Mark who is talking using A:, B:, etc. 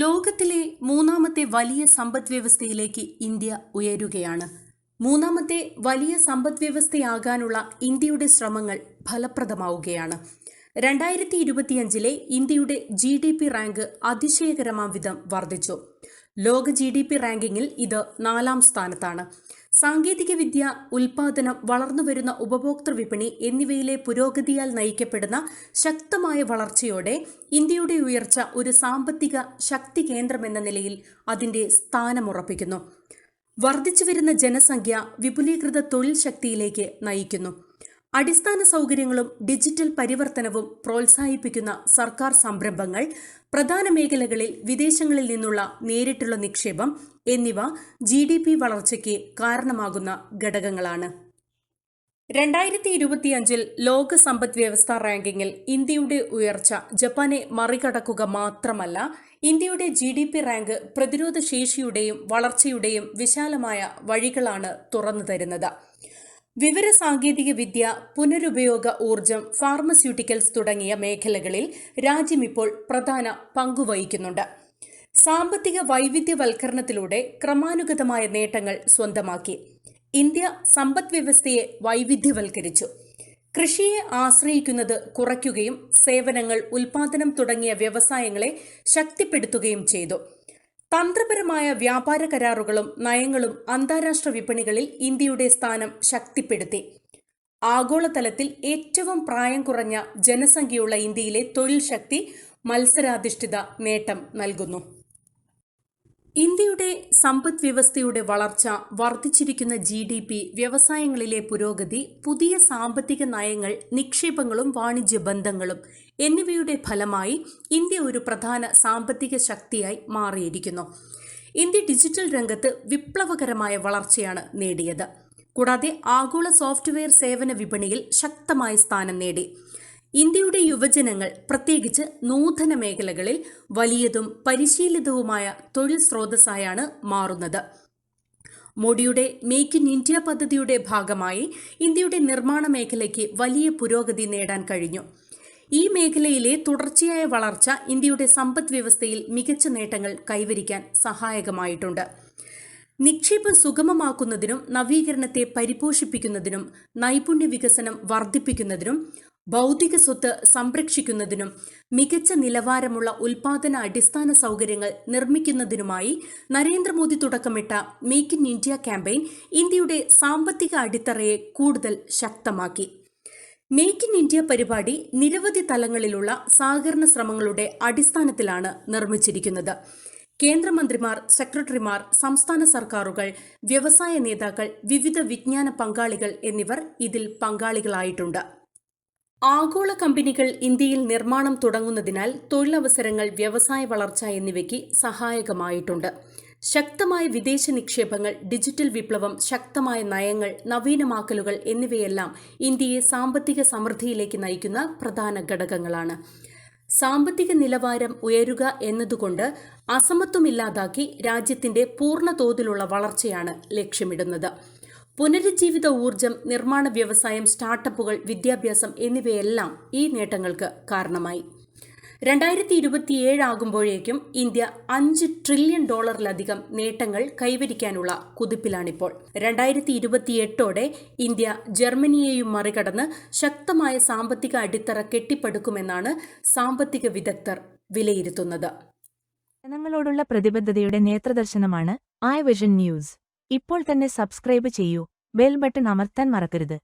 A: ലോകത്തിലെ മൂന്നാമത്തെ വലിയ സമ്പദ്വ്യവസ്ഥയിലേക്ക് ഇന്ത്യ ഉയരുകയാണ്. മൂന്നാമത്തെ വലിയ സമ്പദ്വ്യവസ്ഥയാകാനുള്ള ഇന്ത്യയുടെ ശ്രമങ്ങൾ ഫലപ്രദമാവുകയാണ്. 2025 ഇന്ത്യയുടെ GDP റാങ്ക് അതിശയകരമാം വിധം വർദ്ധിച്ചു. ലോക GDP റാങ്കിങ്ങിൽ ഇത് 4-ാം സ്ഥാനത്താണ്. സാങ്കേതികവിദ്യ, ഉൽപാദനം, വളർന്നുവരുന്ന ഉപഭോക്തൃ വിപണി എന്നിവയിലെ പുരോഗതിയാൽ നയിക്കപ്പെടുന്ന ശക്തമായ വളർച്ചയോടെ ഇന്ത്യയുടെ ഉയർച്ച ഒരു സാമ്പത്തിക ശക്തി കേന്ദ്രമെന്ന നിലയിൽ അതിന്റെ സ്ഥാനമുറപ്പിക്കുന്നു. വർദ്ധിച്ചുവരുന്ന ജനസംഖ്യ വിപുലീകൃത തൊഴിൽ ശക്തിയിലേക്ക് നയിക്കുന്നു. അടിസ്ഥാന സൗകര്യങ്ങളും ഡിജിറ്റൽ പരിവർത്തനവും പ്രോത്സാഹിപ്പിക്കുന്ന സർക്കാർ സംരംഭങ്ങൾ, പ്രധാന മേഖലകളിൽ വിദേശങ്ങളിൽ നിന്നുള്ള നേരിട്ടുള്ള നിക്ഷേപം എന്നിവ GDP വളർച്ചയ്ക്ക് കാരണമാകുന്ന ഘടകങ്ങളാണ്. 2025 ലോക സമ്പദ് വ്യവസ്ഥാ റാങ്കിങ്ങിൽ ഇന്ത്യയുടെ ഉയർച്ച ജപ്പാനെ മറികടക്കുക മാത്രമല്ല, ഇന്ത്യയുടെ GDP റാങ്ക് പ്രതിരോധ ശേഷിയുടെയും വളർച്ചയുടെയും വിശാലമായ വഴികളാണ് തുറന്നു തരുന്നത്. വിവര സാങ്കേതിക വിദ്യ, പുനരുപയോഗ ഊർജം, ഫാർമസ്യൂട്ടിക്കൽസ് തുടങ്ങിയ മേഖലകളിൽ രാജ്യം ഇപ്പോൾ പ്രധാന പങ്കുവഹിക്കുന്നുണ്ട്. സാമ്പത്തിക വൈവിധ്യവൽക്കരണത്തിലൂടെ ക്രമാനുഗതമായ നേട്ടങ്ങൾ സ്വന്തമാക്കി. ഇന്ത്യ സമ്പദ് വ്യവസ്ഥയെ വൈവിധ്യവൽക്കരിച്ചു. കൃഷിയെ ആശ്രയിക്കുന്നത് കുറയ്ക്കുകയും സേവനങ്ങൾ, ഉൽപാദനം തുടങ്ങിയ വ്യവസായങ്ങളെ ശക്തിപ്പെടുത്തുകയും ചെയ്തു. തന്ത്രപരമായ വ്യാപാര കരാറുകളും നയങ്ങളും അന്താരാഷ്ട്ര വിപണികളിൽ ഇന്ത്യയുടെ സ്ഥാനം ശക്തിപ്പെടുത്തി. ആഗോളതലത്തിൽ ഏറ്റവും പ്രായം കുറഞ്ഞ ജനസംഖ്യയുള്ള ഇന്ത്യയിലെ തൊഴിൽ ശക്തി മത്സരാധിഷ്ഠിത നേട്ടം നൽകുന്നു. ഇന്ത്യയുടെ സമ്പദ് വ്യവസ്ഥയുടെ വളർച്ച, വർദ്ധിച്ചിരിക്കുന്ന GDP, വ്യവസായങ്ങളിലെ പുരോഗതി, പുതിയ സാമ്പത്തിക നയങ്ങൾ, നിക്ഷേപങ്ങളും വാണിജ്യ ബന്ധങ്ങളും എന്നിവയുടെ ഫലമായി ഇന്ത്യ ഒരു പ്രധാന സാമ്പത്തിക ശക്തിയായി മാറിയിരിക്കുന്നു. ഇന്ത്യ ഡിജിറ്റൽ രംഗത്ത് വിപ്ലവകരമായ വളർച്ചയാണ് നേടിയത്. കൂടാതെ ആഗോള സോഫ്റ്റ്വെയർ സേവന വിപണിയിൽ ശക്തമായ സ്ഥാനം നേടി. ഇന്ത്യയുടെ യുവജനങ്ങൾ പ്രത്യേകിച്ച് നൂതന മേഖലകളിൽ വലിയതും പരിശീലിതവുമായ തൊഴിൽ സ്രോതസ്സായാണ് മാറുന്നത്. മോഡിയുടെ മേക്ക് ഇൻ ഇന്ത്യ പദ്ധതിയുടെ ഭാഗമായി ഇന്ത്യയുടെ നിർമ്മാണ മേഖലയ്ക്ക് വലിയ പുരോഗതി നേടാൻ കഴിഞ്ഞു. ഈ മേഖലയിലെ തുടർച്ചയായ വളർച്ച ഇന്ത്യയുടെ സമ്പദ് വ്യവസ്ഥയിൽ മികച്ച നേട്ടങ്ങൾ കൈവരിക്കാൻ സഹായകമായിട്ടുണ്ട്. നിക്ഷേപം സുഗമമാക്കുന്നതിനും നവീകരണത്തെ പരിപോഷിപ്പിക്കുന്നതിനും നൈപുണ്യ വികസനം വർദ്ധിപ്പിക്കുന്നതിനും ബൗദ്ധിക സ്വത്ത് സംരക്ഷിക്കുന്നതിനും മികച്ച നിലവാരമുള്ള ഉൽപാദന അടിസ്ഥാന സൗകര്യങ്ങൾ നിർമ്മിക്കുന്നതിനുമായി നരേന്ദ്രമോദി തുടക്കമിട്ട മേക്ക് ഇൻ ഇന്ത്യ ക്യാമ്പയിൻ ഇന്ത്യയുടെ സാമ്പത്തിക അടിത്തറയെ കൂടുതൽ ശക്തമാക്കി. മേക്ക് ഇൻ ഇന്ത്യ പരിപാടി നിരവധി തലങ്ങളിലുള്ള സഹകരണ ശ്രമങ്ങളുടെ അടിസ്ഥാനത്തിലാണ് നിർമ്മിച്ചിരിക്കുന്നത്. കേന്ദ്രമന്ത്രിമാർ, സെക്രട്ടറിമാർ, സംസ്ഥാന സർക്കാരുകൾ, വ്യവസായ നേതാക്കൾ, വിവിധ വിജ്ഞാന പങ്കാളികൾ എന്നിവർ ഇതിൽ പങ്കാളികളായിട്ടുണ്ട്. ആഗോള കമ്പനികൾ ഇന്ത്യയിൽ നിർമ്മാണം തുടങ്ങുന്നതിനാൽ തൊഴിലവസരങ്ങൾ, വ്യവസായ വളർച്ച എന്നിവയ്ക്ക് സഹായകമായിട്ടുണ്ട്. ശക്തമായ വിദേശ നിക്ഷേപങ്ങൾ, ഡിജിറ്റൽ വിപ്ലവം, ശക്തമായ നയങ്ങൾ, നവീനമാക്കലുകൾ എന്നിവയെല്ലാം ഇന്ത്യയെ സാമ്പത്തിക സമൃദ്ധിയിലേക്ക് നയിക്കുന്ന പ്രധാന ഘടകങ്ങളാണ്. സാമ്പത്തിക നിലവാരം ഉയരുക എന്നതുകൊണ്ട് അസമത്വമില്ലാതാക്കി രാജ്യത്തിന്റെ പൂർണ്ണ തോതിലുള്ള വളർച്ചയാണ് ലക്ഷ്യമിടുന്നത്. പുനരുജ്ജീവിത ഊർജം, നിർമ്മാണ വ്യവസായം, സ്റ്റാർട്ടപ്പുകൾ, വിദ്യാഭ്യാസം എന്നിവയെല്ലാം ഈ നേട്ടങ്ങൾക്ക് കാരണമായി. 2027 ആകുമ്പോഴേക്കും ഇന്ത്യ $5 ട്രില്യൺ നേട്ടങ്ങൾ കൈവരിക്കാനുള്ള കുതിപ്പിലാണിപ്പോൾ. 2028ഓടെ ഇന്ത്യ ജർമ്മനിയെയും മറികടന്ന് ശക്തമായ സാമ്പത്തിക അടിത്തറ കെട്ടിപ്പടുക്കുമെന്നാണ് സാമ്പത്തിക വിദഗ്ധർ വിലയിരുത്തുന്നത്.
B: ജനങ്ങളോടുള്ള പ്രതിബദ്ധതയുടെ നേത്രദർശനമാണ് ഐ വിഷൻ ന്യൂസ്. ഇപ്പോൾ തന്നെ സബ്സ്ക്രൈബ് ചെയ്യൂ, ബെൽ ബട്ടൺ അമർത്താൻ മറക്കരുത്.